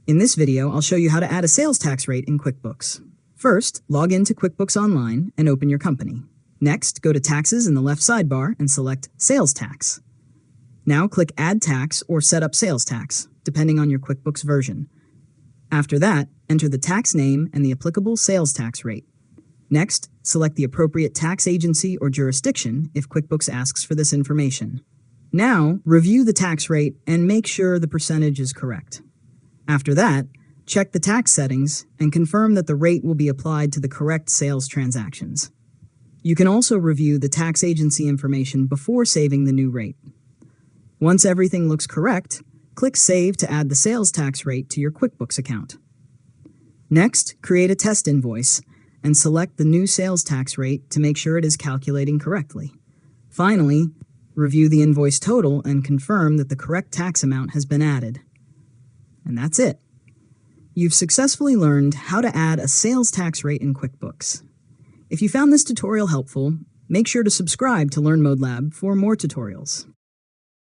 In this video, I'll show you how to add a sales tax rate in QuickBooks. First, log into QuickBooks Online and open your company. Next, go to Taxes in the left sidebar and select Sales Tax. Now click Add Tax or Set up Sales Tax, depending on your QuickBooks version. After that, enter the tax name and the applicable sales tax rate. Next, select the appropriate tax agency or jurisdiction if QuickBooks asks for this information. Now, review the tax rate and make sure the percentage is correct. After that, check the tax settings and confirm that the rate will be applied to the correct sales transactions. You can also review the tax agency information before saving the new rate. Once everything looks correct, click Save to add the sales tax rate to your QuickBooks account. Next, create a test invoice and select the new sales tax rate to make sure it is calculating correctly. Finally, review the invoice total and confirm that the correct tax amount has been added. And that's it. You've successfully learned how to add a sales tax rate in QuickBooks. If you found this tutorial helpful, make sure to subscribe to Learn Mode Lab for more tutorials.